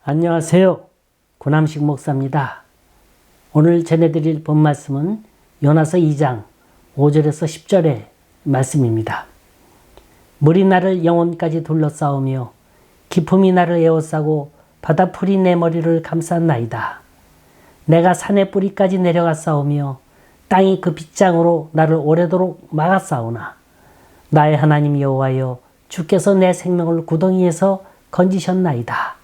안녕하세요. 고남식 목사입니다. 오늘 전해드릴 본말씀은 요나서 2장 5절에서 10절의 말씀입니다. 물이 나를 영혼까지 둘러싸우며 기품이 나를 에워싸고 바다풀이 내 머리를 감쌌나이다. 내가 산의 뿌리까지 내려가 싸우며 땅이 그 빗장으로 나를 오래도록 막아 싸우나 나의 하나님 여호와여 주께서 내 생명을 구덩이에서 건지셨나이다.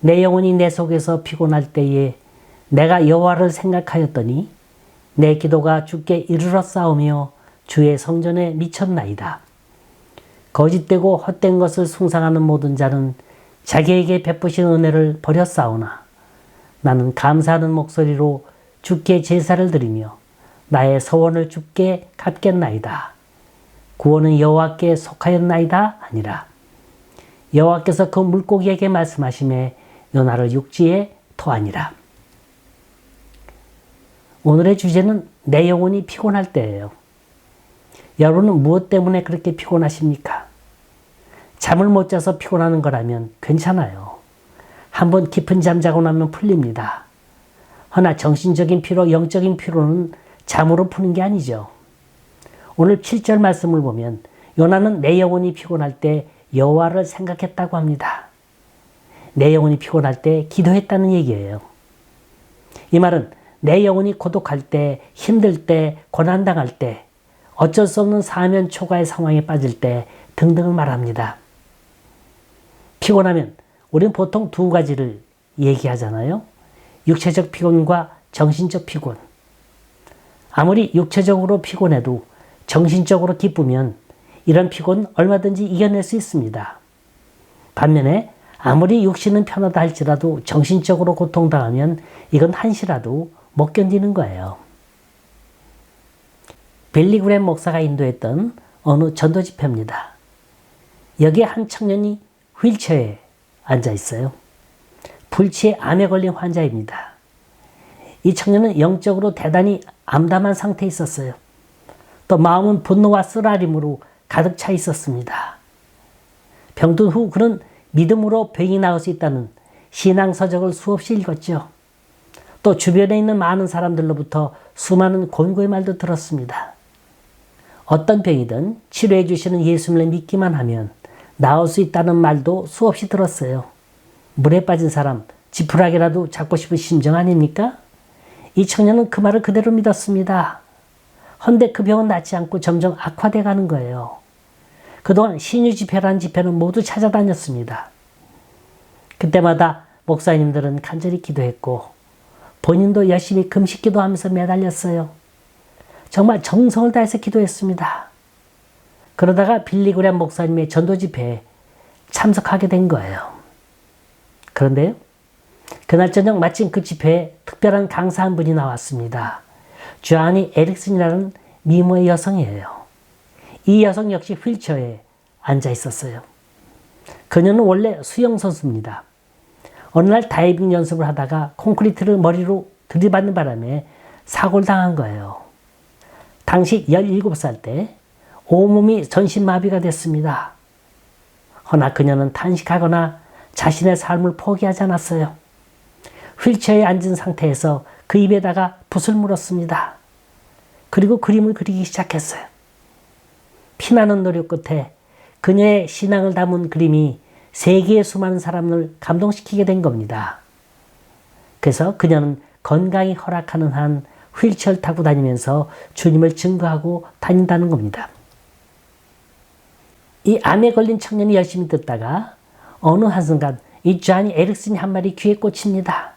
내 영혼이 내 속에서 피곤할 때에 내가 여호와를 생각하였더니 내 기도가 주께 이르러 싸우며 주의 성전에 미쳤나이다. 거짓되고 헛된 것을 숭상하는 모든 자는 자기에게 베푸신 은혜를 버렸사오나 나는 감사하는 목소리로 주께 제사를 드리며 나의 서원을 주께 갚겠나이다. 구원은 여호와께 속하였나이다 아니라. 여호와께서 그 물고기에게 말씀하시매 요나를 육지에 토하니라. 오늘의 주제는 내 영혼이 피곤할 때예요. 여러분은 무엇 때문에 그렇게 피곤하십니까? 잠을 못 자서 피곤하는 거라면 괜찮아요. 한번 깊은 잠 자고 나면 풀립니다. 허나 정신적인 피로, 영적인 피로는 잠으로 푸는 게 아니죠. 오늘 7절 말씀을 보면 요나는 내 영혼이 피곤할 때 여호와를 생각했다고 합니다. 내 영혼이 피곤할 때 기도했다는 얘기예요. 이 말은 내 영혼이 고독할 때, 힘들 때, 고난당할 때, 어쩔 수 없는 사면 초과의 상황에 빠질 때 등등을 말합니다. 피곤하면 우리는 보통 두 가지를 얘기하잖아요. 육체적 피곤과 정신적 피곤. 아무리 육체적으로 피곤해도 정신적으로 기쁘면 이런 피곤 얼마든지 이겨낼 수 있습니다. 반면에 아무리 육신은 편하다 할지라도 정신적으로 고통당하면 이건 한시라도 못 견디는 거예요. 빌리 그램 목사가 인도했던 어느 전도 집회입니다. 여기에 한 청년이 휠체어에 앉아 있어요. 불치의 암에 걸린 환자입니다. 이 청년은 영적으로 대단히 암담한 상태에 있었어요. 또 마음은 분노와 쓰라림으로 가득 차 있었습니다. 병든 후 그는 믿음으로 병이 나을 수 있다는 신앙서적을 수없이 읽었죠. 또 주변에 있는 많은 사람들로부터 수많은 권고의 말도 들었습니다. 어떤 병이든 치료해 주시는 예수님을 믿기만 하면 나을 수 있다는 말도 수없이 들었어요. 물에 빠진 사람 지푸라기라도 잡고 싶은 심정 아닙니까? 이 청년은 그 말을 그대로 믿었습니다. 헌데 그 병은 낫지 않고 점점 악화돼 가는 거예요. 그동안 신유 집회라는 집회는 모두 찾아다녔습니다. 그때마다 목사님들은 간절히 기도했고 본인도 열심히 금식 기도하면서 매달렸어요. 정말 정성을 다해서 기도했습니다. 그러다가 빌리 그램 목사님의 전도 집회에 참석하게 된 거예요. 그런데요, 그날 저녁 마침 그 집회에 특별한 강사 한 분이 나왔습니다. 주아니 에릭슨이라는 미모의 여성이에요. 이 여성 역시 휠체어에 앉아 있었어요. 그녀는 원래 수영선수입니다. 어느 날 다이빙 연습을 하다가 콘크리트를 머리로 들이받는 바람에 사고를 당한 거예요. 당시 17살 때 온몸이 전신마비가 됐습니다. 허나 그녀는 탄식하거나 자신의 삶을 포기하지 않았어요. 휠체어에 앉은 상태에서 그 입에다가 붓을 물었습니다. 그리고 그림을 그리기 시작했어요. 피나는 노력 끝에 그녀의 신앙을 담은 그림이 세계의 수많은 사람을 감동시키게 된 겁니다. 그래서 그녀는 건강이 허락하는 한 휠체어를 타고 다니면서 주님을 증거하고 다닌다는 겁니다. 이 암에 걸린 청년이 열심히 듣다가 어느 한순간 이 주아니 에릭슨이 한 말이 귀에 꽂힙니다.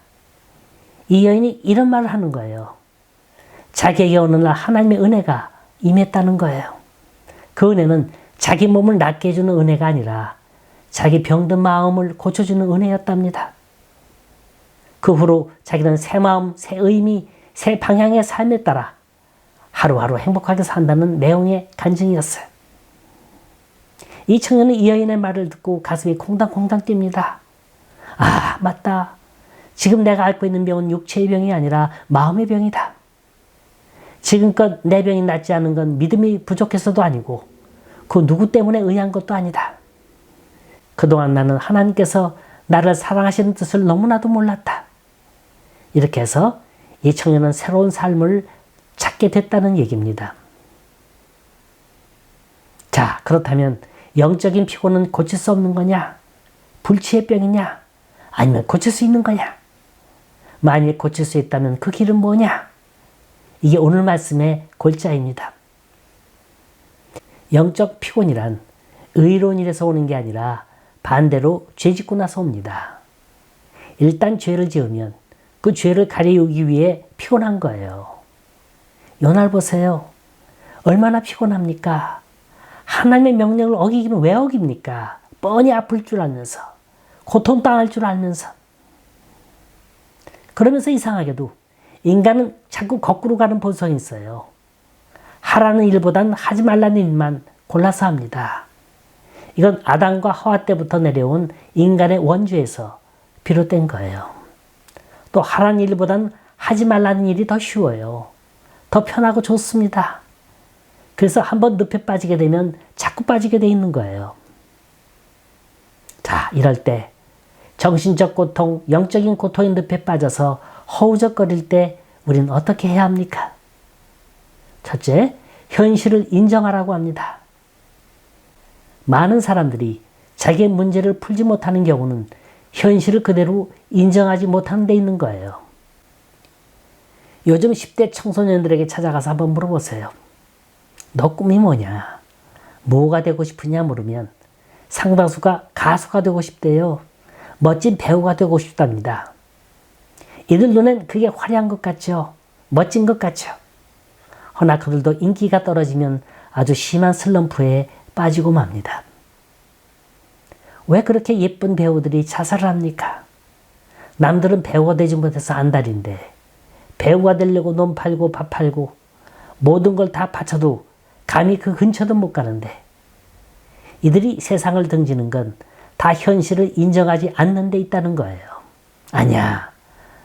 이 여인이 이런 말을 하는 거예요. 자기에게 어느 날 하나님의 은혜가 임했다는 거예요. 그 은혜는 자기 몸을 낫게 해주는 은혜가 아니라 자기 병든 마음을 고쳐주는 은혜였답니다. 그 후로 자기는 새 마음, 새 의미, 새 방향의 삶에 따라 하루하루 행복하게 산다는 내용의 간증이었어요. 이 청년은 이 여인의 말을 듣고 가슴이 콩당콩당 뜁니다. 아, 맞다. 지금 내가 앓고 있는 병은 육체의 병이 아니라 마음의 병이다. 지금껏 내 병이 낫지 않은 건 믿음이 부족해서도 아니고 그 누구 때문에 의한 것도 아니다. 그동안 나는 하나님께서 나를 사랑하시는 뜻을 너무나도 몰랐다. 이렇게 해서 이 청년은 새로운 삶을 찾게 됐다는 얘기입니다. 자, 그렇다면 영적인 피곤은 고칠 수 없는 거냐? 불치의 병이냐? 아니면 고칠 수 있는 거냐? 만일 고칠 수 있다면 그 길은 뭐냐? 이게 오늘 말씀의 골자입니다. 영적 피곤이란 의로운 일에서 오는 게 아니라 반대로 죄 짓고 나서 옵니다. 일단 죄를 지으면 그 죄를 가리우기 위해 피곤한 거예요. 요나를 보세요. 얼마나 피곤합니까? 하나님의 명령을 어기기는 왜 어깁니까? 뻔히 아플 줄 알면서, 고통당할 줄 알면서. 그러면서 이상하게도 인간은 자꾸 거꾸로 가는 본성이 있어요. 하라는 일보단 하지 말라는 일만 골라서 합니다. 이건 아담과 하와 때부터 내려온 인간의 원죄에서 비롯된 거예요. 또 하라는 일보단 하지 말라는 일이 더 쉬워요. 더 편하고 좋습니다. 그래서 한번 늪에 빠지게 되면 자꾸 빠지게 돼 있는 거예요. 자, 이럴 때 정신적 고통, 영적인 고통의 늪에 빠져서 허우적거릴 때 우리는 어떻게 해야 합니까? 첫째, 현실을 인정하라고 합니다. 많은 사람들이 자기의 문제를 풀지 못하는 경우는 현실을 그대로 인정하지 못하는 데 있는 거예요. 요즘 10대 청소년들에게 찾아가서 한번 물어보세요. 너 꿈이 뭐냐? 뭐가 되고 싶으냐 물으면 상당수가 가수가 되고 싶대요. 멋진 배우가 되고 싶답니다. 이들 눈엔 그게 화려한 것 같죠? 멋진 것 같죠? 허나 그들도 인기가 떨어지면 아주 심한 슬럼프에 빠지고 맙니다. 왜 그렇게 예쁜 배우들이 자살을 합니까? 남들은 배우가 되지 못해서 안달인데 배우가 되려고 놈 팔고 밥 팔고 모든 걸 다 바쳐도 감히 그 근처도 못 가는데 이들이 세상을 등지는 건 다 현실을 인정하지 않는 데 있다는 거예요. 아니야.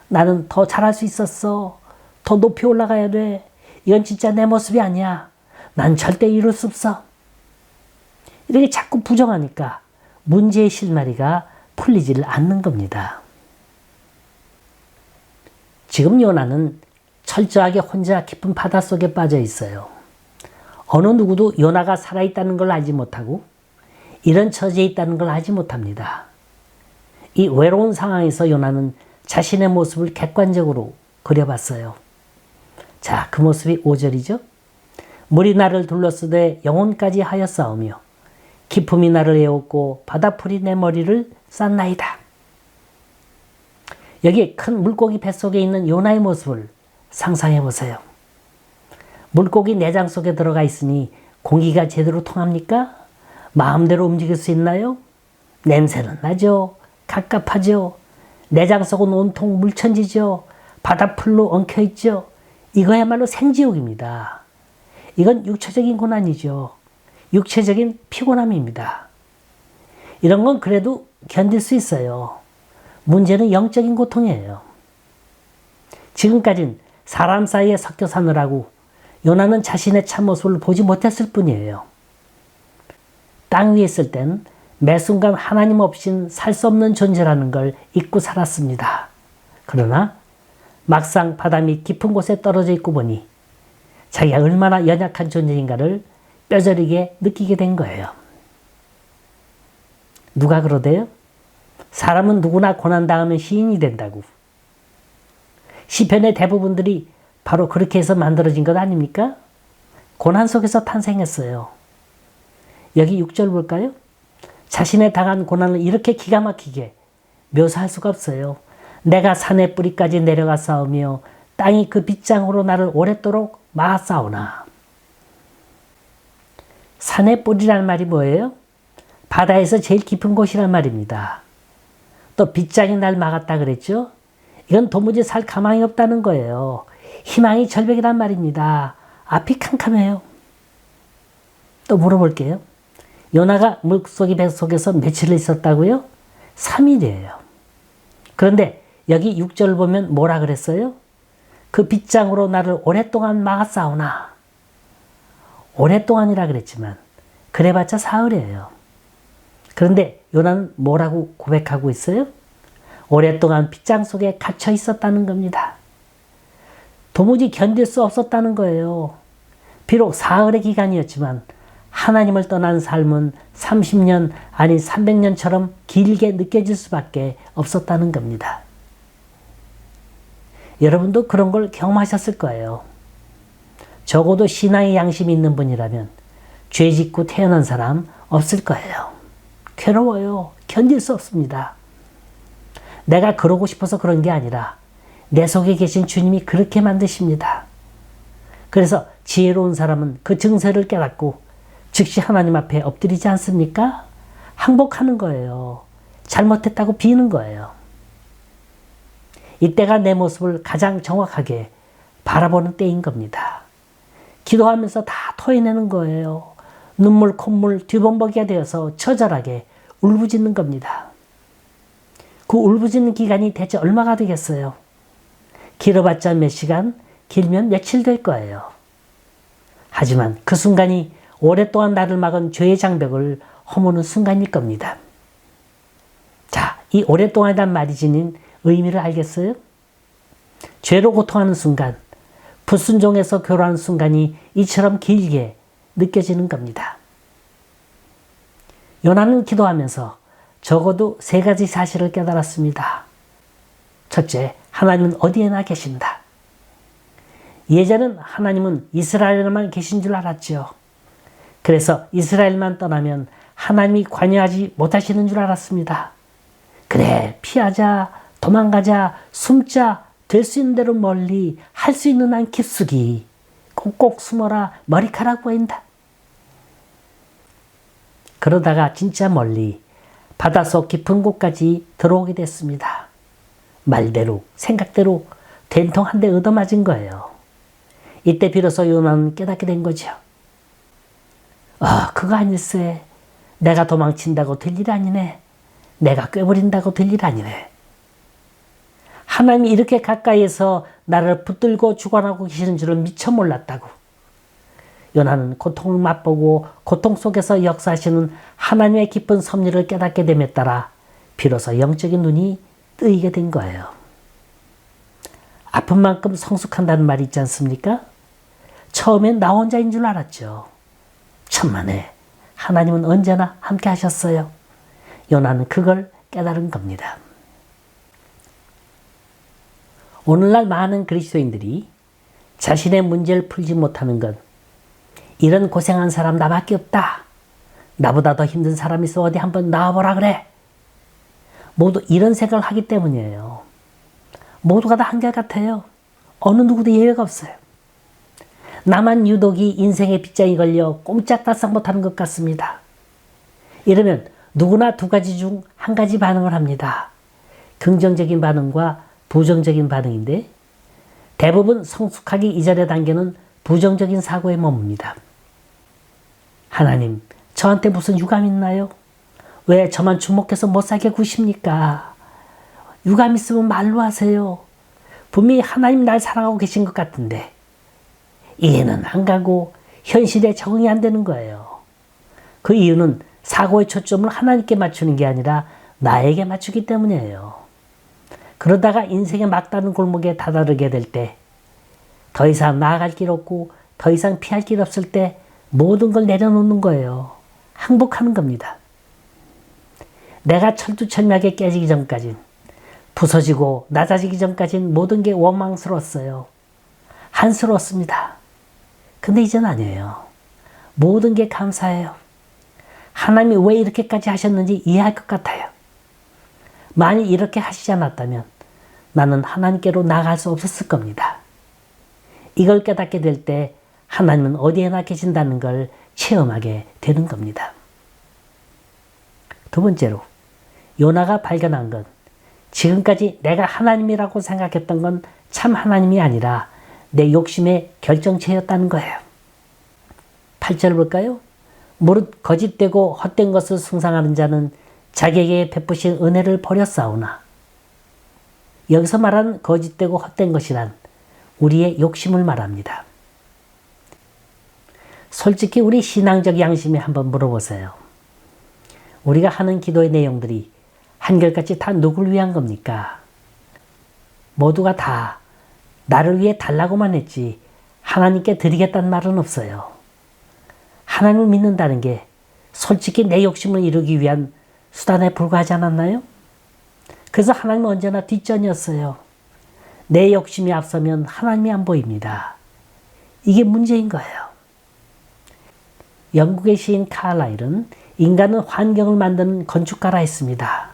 나는 더 잘할 수 있었어. 더 높이 올라가야 돼. 이건 진짜 내 모습이 아니야. 난 절대 이룰 수 없어. 이렇게 자꾸 부정하니까 문제의 실마리가 풀리지를 않는 겁니다. 지금 요나는 철저하게 혼자 깊은 바닷속에 빠져 있어요. 어느 누구도 요나가 살아있다는 걸 알지 못하고 이런 처지에 있다는 걸 알지 못합니다. 이 외로운 상황에서 요나는 자신의 모습을 객관적으로 그려봤어요. 자, 그 모습이 5절이죠. 물이 나를 둘러쓰되 영혼까지 하였사오며 기품이 나를 에웠고 바다풀이 내 머리를 쌌나이다. 여기 큰 물고기 뱃속에 있는 요나의 모습을 상상해 보세요. 물고기 내장 속에 들어가 있으니 공기가 제대로 통합니까? 마음대로 움직일 수 있나요? 냄새는 나죠. 갑갑하죠. 내장 속은 온통 물천지죠. 바다풀로 엉켜있죠. 이거야말로 생지옥입니다. 이건 육체적인 고난이죠. 육체적인 피곤함입니다. 이런 건 그래도 견딜 수 있어요. 문제는 영적인 고통이에요. 지금까진 사람 사이에 섞여 사느라고 요나는 자신의 참모습을 보지 못했을 뿐이에요. 땅 위에 있을 땐 매 순간 하나님 없인 살 수 없는 존재라는 걸 잊고 살았습니다. 그러나 막상 바다 밑 깊은 곳에 떨어져 있고 보니 자기가 얼마나 연약한 존재인가를 뼈저리게 느끼게 된 거예요. 누가 그러대요? 사람은 누구나 고난당하면 시인이 된다고. 시편의 대부분들이 바로 그렇게 해서 만들어진 것 아닙니까? 고난 속에서 탄생했어요. 여기 6절 볼까요? 자신의 당한 고난을 이렇게 기가 막히게 묘사할 수가 없어요. 내가 산의 뿌리까지 내려가 싸우며 땅이 그 빗장으로 나를 오랫도록 막아싸우나. 산의 뿌리란 말이 뭐예요? 바다에서 제일 깊은 곳이란 말입니다. 또 빗장이 날 막았다 그랬죠? 이건 도무지 살 가망이 없다는 거예요. 희망이 절벽이란 말입니다. 앞이 캄캄해요. 또 물어볼게요. 요나가 물고기 뱃속에서 며칠을 있었다고요? 3일이에요. 그런데 여기 6절을 보면 뭐라 그랬어요? 그 빗장으로 나를 오랫동안 막아싸우나. 오랫동안이라 그랬지만 그래봤자 사흘이에요. 그런데 요나는 뭐라고 고백하고 있어요? 오랫동안 빗장 속에 갇혀 있었다는 겁니다. 도무지 견딜 수 없었다는 거예요. 비록 사흘의 기간이었지만 하나님을 떠난 삶은 30년 아니 300년처럼 길게 느껴질 수밖에 없었다는 겁니다. 여러분도 그런 걸 경험하셨을 거예요. 적어도 신앙의 양심이 있는 분이라면 죄 짓고 태어난 사람 없을 거예요. 괴로워요. 견딜 수 없습니다. 내가 그러고 싶어서 그런 게 아니라 내 속에 계신 주님이 그렇게 만드십니다. 그래서 지혜로운 사람은 그 증세를 깨닫고 즉시 하나님 앞에 엎드리지 않습니까? 항복하는 거예요. 잘못했다고 비는 거예요. 이때가 내 모습을 가장 정확하게 바라보는 때인 겁니다. 기도하면서 다 토해내는 거예요. 눈물, 콧물, 뒤범벅이가 되어서 처절하게 울부짖는 겁니다. 그 울부짖는 기간이 대체 얼마가 되겠어요? 길어봤자 몇 시간, 길면 며칠 될 거예요. 하지만 그 순간이 오랫동안 나를 막은 죄의 장벽을 허무는 순간일 겁니다. 자, 이 오랫동안이란 말이 지닌 의미를 알겠어요? 죄로 고통하는 순간, 불순종에서 괴로워하는 순간이 이처럼 길게 느껴지는 겁니다. 요나는 기도하면서 적어도 3가지 사실을 깨달았습니다. 첫째, 하나님은 어디에나 계신다. 예전엔 하나님은 이스라엘에만 계신 줄 알았죠. 그래서 이스라엘만 떠나면 하나님이 관여하지 못하시는 줄 알았습니다. 그래, 피하자, 도망가자, 숨자, 될 수 있는 대로 멀리, 할 수 있는 한 깊숙이, 꼭꼭 숨어라, 머리카락 보인다. 그러다가 진짜 멀리 바닷속 깊은 곳까지 들어오게 됐습니다. 말대로, 생각대로 된통 한 대 얻어맞은 거예요. 이때 비로소 요나는 깨닫게 된 거죠. 그거 아닐세. 내가 도망친다고 될 일 아니네. 내가 꿰버린다고 될 일 아니네. 하나님이 이렇게 가까이에서 나를 붙들고 주관하고 계시는 줄은 미처 몰랐다고. 요나는 고통을 맛보고 고통 속에서 역사하시는 하나님의 깊은 섭리를 깨닫게 됨에 따라 비로소 영적인 눈이 뜨이게 된 거예요. 아픈 만큼 성숙한다는 말이 있지 않습니까? 처음엔 나 혼자인 줄 알았죠. 천만에 하나님은 언제나 함께 하셨어요. 요나는 그걸 깨달은 겁니다. 오늘날 많은 그리스도인들이 자신의 문제를 풀지 못하는 건 이런 고생한 사람 나밖에 없다. 나보다 더 힘든 사람이 있어 어디 한번 나와보라 그래. 모두 이런 생각을 하기 때문이에요. 모두가 다 한결같아요. 어느 누구도 예외가 없어요. 나만 유독이 인생의 빗장이 걸려 꼼짝달싹 못하는 것 같습니다. 이러면 누구나 2가지 중 1가지 반응을 합니다. 긍정적인 반응과 부정적인 반응인데 대부분 성숙하기 이전의 단계는 부정적인 사고에 머뭅니다. 하나님, 저한테 무슨 유감 있나요? 왜 저만 주목해서 못 살게 구십니까? 유감 있으면 말로 하세요. 분명히 하나님 날 사랑하고 계신 것 같은데 이해는 안 가고 현실에 적응이 안 되는 거예요. 그 이유는 사고의 초점을 하나님께 맞추는 게 아니라 나에게 맞추기 때문이에요. 그러다가 인생의 막다른 골목에 다다르게 될 때 더 이상 나아갈 길 없고 더 이상 피할 길 없을 때 모든 걸 내려놓는 거예요. 항복하는 겁니다. 내가 철두철미하게 깨지기 전까진, 부서지고 낮아지기 전까진 모든 게 원망스러웠어요. 한스러웠습니다. 근데 이젠 아니에요. 모든 게 감사해요. 하나님이 왜 이렇게까지 하셨는지 이해할 것 같아요. 만일 이렇게 하시지 않았다면 나는 하나님께로 나아갈 수 없었을 겁니다. 이걸 깨닫게 될 때 하나님은 어디에나 계신다는 걸 체험하게 되는 겁니다. 2번째로 요나가 발견한 건 지금까지 내가 하나님이라고 생각했던 건 참 하나님이 아니라 내 욕심의 결정체였다는 거예요. 8절 볼까요? 무릇 거짓되고 헛된 것을 숭상하는 자는 자기에게 베푸신 은혜를 버렸사오나. 여기서 말하는 거짓되고 헛된 것이란 우리의 욕심을 말합니다. 솔직히 우리 신앙적 양심에 한번 물어보세요. 우리가 하는 기도의 내용들이 한결같이 다 누굴 위한 겁니까? 모두가 다 나를 위해 달라고만 했지 하나님께 드리겠다는 말은 없어요. 하나님을 믿는다는 게 솔직히 내 욕심을 이루기 위한 수단에 불과하지 않았나요? 그래서 하나님은 언제나 뒷전이었어요. 내 욕심이 앞서면 하나님이 안 보입니다. 이게 문제인 거예요. 영국의 시인 카라일은 인간은 환경을 만드는 건축가라 했습니다.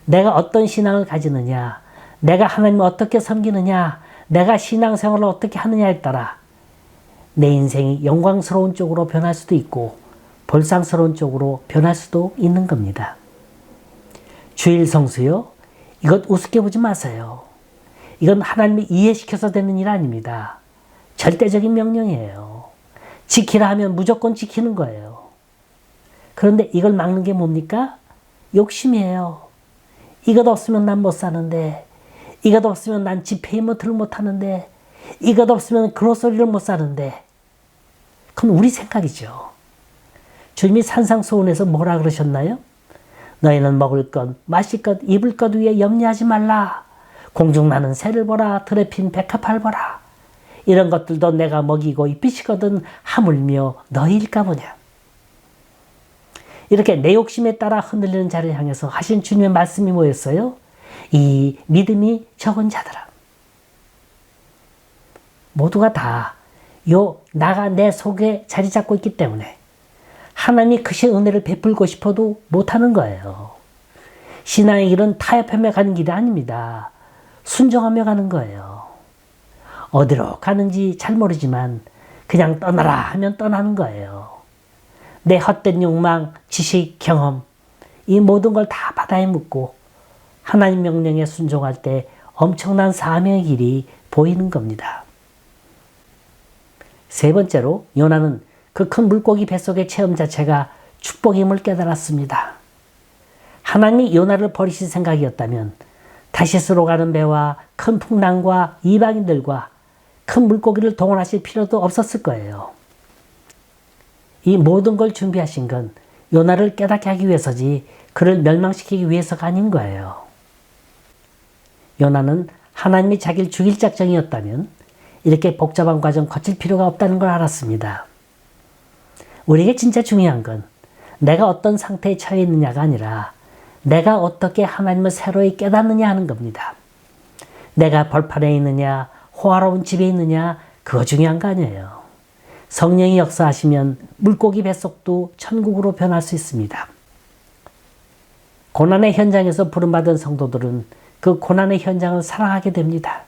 내가 어떤 신앙을 가지느냐, 내가 하나님을 어떻게 섬기느냐, 내가 신앙생활을 어떻게 하느냐에 따라 내 인생이 영광스러운 쪽으로 변할 수도 있고 볼상스러운 쪽으로 변할 수도 있는 겁니다. 주일 성수요? 이것 우습게 보지 마세요. 이건 하나님이 이해시켜서 되는 일 아닙니다. 절대적인 명령이에요. 지키라 하면 무조건 지키는 거예요. 그런데 이걸 막는 게 뭡니까? 욕심이에요. 이것 없으면 난 못 사는데, 이것 없으면 난 집회이모트를 못 하는데, 이것 없으면 그로소리를 못 사는데. 그건 우리 생각이죠. 주님이 산상수훈에서 뭐라 그러셨나요? 너희는 먹을 것, 마실 것, 입을 것 위에 염려하지 말라. 공중 나는 새를 보라, 들에 핀 백합화를 보라. 이런 것들도 내가 먹이고 입히시거든 하물며 너희일까 보냐. 이렇게 내 욕심에 따라 흔들리는 자를 향해서 하신 주님의 말씀이 뭐였어요? 이 믿음이 적은 자들아. 모두가 다 나가 내 속에 자리 잡고 있기 때문에 하나님이 크신 은혜를 베풀고 싶어도 못하는 거예요. 신앙의 길은 타협하며 가는 길이 아닙니다. 순종하며 가는 거예요. 어디로 가는지 잘 모르지만 그냥 떠나라 하면 떠나는 거예요. 내 헛된 욕망, 지식, 경험 이 모든 걸 다 바다에 묻고 하나님 명령에 순종할 때 엄청난 사명의 길이 보이는 겁니다. 세 번째로 요나는 그 큰 물고기 뱃속의 체험 자체가 축복임을 깨달았습니다. 하나님이 요나를 버리실 생각이었다면 다시스로 가는 배와 큰 풍랑과 이방인들과 큰 물고기를 동원하실 필요도 없었을 거예요. 이 모든 걸 준비하신 건 요나를 깨닫게 하기 위해서지 그를 멸망시키기 위해서가 아닌 거예요. 요나는 하나님이 자기를 죽일 작정이었다면 이렇게 복잡한 과정 거칠 필요가 없다는 걸 알았습니다. 우리에게 진짜 중요한 건 내가 어떤 상태에 처해 있느냐가 아니라 내가 어떻게 하나님을 새로이 깨닫느냐 하는 겁니다. 내가 벌판에 있느냐, 호화로운 집에 있느냐, 그거 중요한 거 아니에요. 성령이 역사하시면 물고기 뱃속도 천국으로 변할 수 있습니다. 고난의 현장에서 부름받은 성도들은 그 고난의 현장을 사랑하게 됩니다.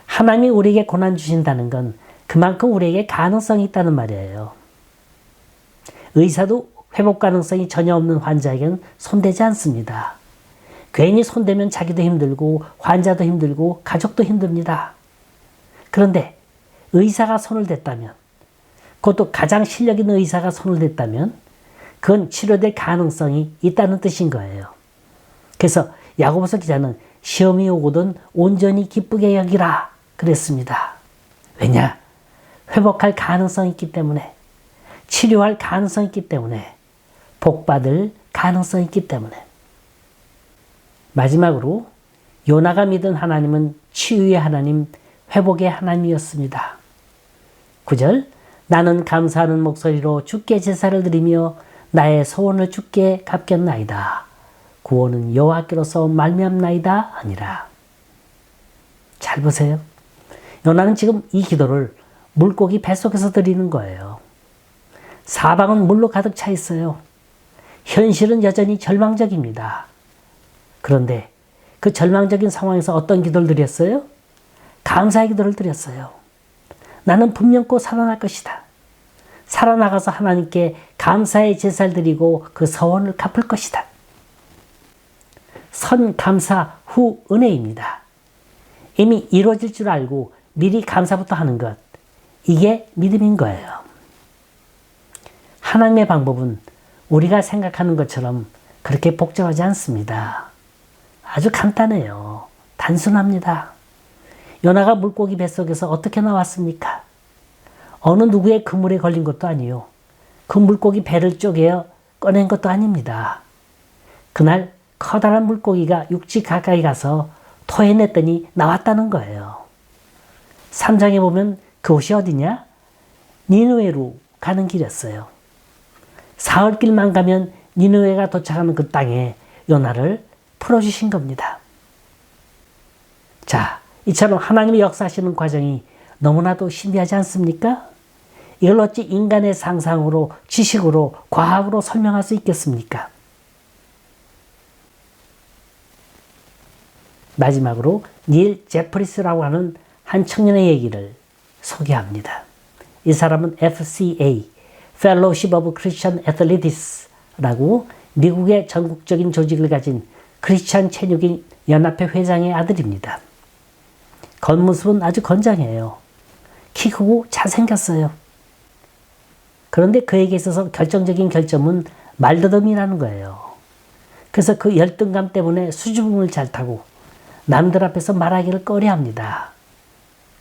하나님이 우리에게 고난 주신다는 건 그만큼 우리에게 가능성이 있다는 말이에요. 의사도 회복 가능성이 전혀 없는 환자에게는 손대지 않습니다. 괜히 손대면 자기도 힘들고 환자도 힘들고 가족도 힘듭니다. 그런데 의사가 손을 댔다면, 그것도 가장 실력 있는 의사가 손을 댔다면 그건 치료될 가능성이 있다는 뜻인 거예요. 그래서 야고보서 기자는 시험이 오거든 온전히 기쁘게 여기라 그랬습니다. 왜냐? 회복할 가능성이 있기 때문에, 치료할 가능성이 있기 때문에, 복받을 가능성이 있기 때문에. 마지막으로 요나가 믿은 하나님은 치유의 하나님, 회복의 하나님이었습니다. 9절, 나는 감사하는 목소리로 주께 제사를 드리며 나의 소원을 주께 갚겠나이다. 구원은 여호와께로서 말미암나이다 아니라. 잘 보세요. 요나는 지금 이 기도를 물고기 뱃속에서 드리는 거예요. 사방은 물로 가득 차 있어요. 현실은 여전히 절망적입니다. 그런데 그 절망적인 상황에서 어떤 기도를 드렸어요? 감사의 기도를 드렸어요. 나는 분명 곧 살아날 것이다. 살아나가서 하나님께 감사의 제사를 드리고 그 서원을 갚을 것이다. 선 감사 후 은혜입니다. 이미 이루어질 줄 알고 미리 감사부터 하는 것, 이게 믿음인 거예요. 하나님의 방법은 우리가 생각하는 것처럼 그렇게 복잡하지 않습니다. 아주 간단해요. 단순합니다. 요나가 물고기 뱃속에서 어떻게 나왔습니까? 어느 누구의 그물에 걸린 것도 아니요. 그 물고기 배를 쪼개어 꺼낸 것도 아닙니다. 그날 커다란 물고기가 육지 가까이 가서 토해냈더니 나왔다는 거예요. 3장에 보면 그곳이 어디냐? 니느웨로 가는 길이었어요. 사흘길만 가면 니느웨가 도착하는 그 땅에 요나를 풀어주신 겁니다. 자, 이처럼 하나님의 역사하시는 과정이 너무나도 신비하지 않습니까? 이걸 어찌 인간의 상상으로, 지식으로, 과학으로 설명할 수 있겠습니까? 마지막으로 닐 제프리스라고 하는 한 청년의 얘기를 소개합니다. 이 사람은 FCA, Fellowship of Christian Athletes라고 미국의 전국적인 조직을 가진 크리스찬 체육인 연합회 회장의 아들입니다. 겉모습은 아주 건장해요. 키 크고 잘생겼어요. 그런데 그에게 있어서 결정적인 결점은 말더듬이라는 거예요. 그래서 그 열등감 때문에 수줍음을 잘 타고 남들 앞에서 말하기를 꺼려합니다.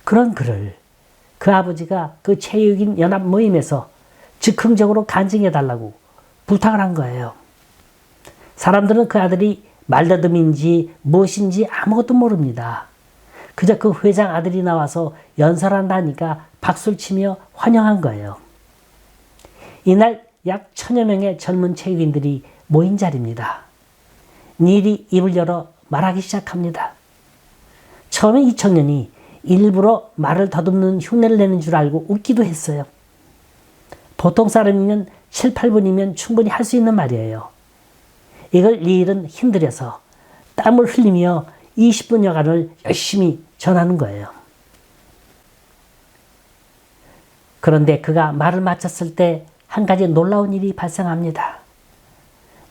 그런 그를 그 아버지가 그 체육인 연합 모임에서 즉흥적으로 간증해달라고 부탁을 한 거예요. 사람들은 그 아들이 말더듬인지 무엇인지 아무것도 모릅니다. 그저 그 회장 아들이 나와서 연설한다니까 박수를 치며 환영한 거예요. 이날 약 1000여 명의 젊은 체육인들이 모인 자리입니다. 닐이 입을 열어 말하기 시작합니다. 처음에 이 청년이 일부러 말을 더듬는 흉내를 내는 줄 알고 웃기도 했어요. 보통 사람이면 7, 8분이면 충분히 할 수 있는 말이에요. 이걸 닐은 힘들여서 땀을 흘리며 20분여간을 열심히 전하는 거예요. 그런데 그가 말을 마쳤을 때 한 가지 놀라운 일이 발생합니다.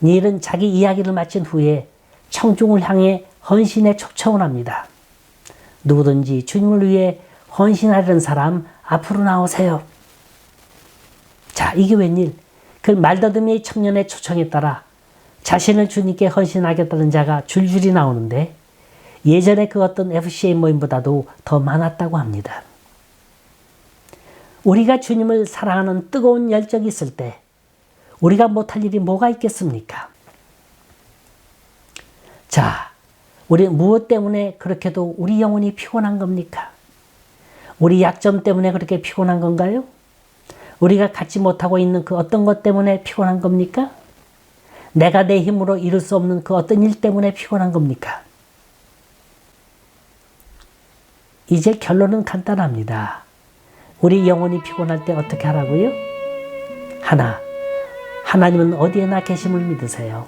닐은 자기 이야기를 마친 후에 청중을 향해 헌신에 초청을 합니다. 누구든지 주님을 위해 헌신하려는 사람 앞으로 나오세요. 자, 이게 웬일? 그 말더듬이 청년의 초청에 따라 자신을 주님께 헌신하겠다는 자가 줄줄이 나오는데 예전에 그 어떤 FCA 모임보다도 더 많았다고 합니다. 우리가 주님을 사랑하는 뜨거운 열정이 있을 때 우리가 못할 일이 뭐가 있겠습니까? 자, 우리 무엇 때문에 그렇게도 우리 영혼이 피곤한 겁니까? 우리 약점 때문에 그렇게 피곤한 건가요? 우리가 갖지 못하고 있는 그 어떤 것 때문에 피곤한 겁니까? 내가 내 힘으로 이룰 수 없는 그 어떤 일 때문에 피곤한 겁니까? 이제 결론은 간단합니다. 우리 영혼이 피곤할 때 어떻게 하라고요? 하나, 하나님은 어디에나 계심을 믿으세요.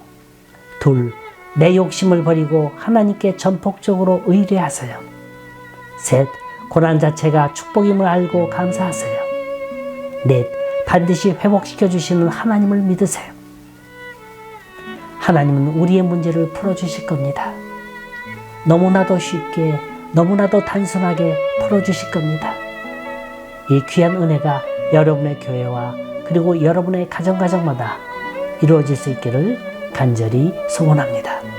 둘, 내 욕심을 버리고 하나님께 전폭적으로 의뢰하세요. 셋, 고난 자체가 축복임을 알고 감사하세요. 넷, 반드시 회복시켜 주시는 하나님을 믿으세요. 하나님은 우리의 문제를 풀어주실 겁니다. 너무나도 쉽게, 너무나도 단순하게 풀어주실 겁니다. 이 귀한 은혜가 여러분의 교회와 그리고 여러분의 가정마다 이루어질 수 있기를 간절히 소원합니다.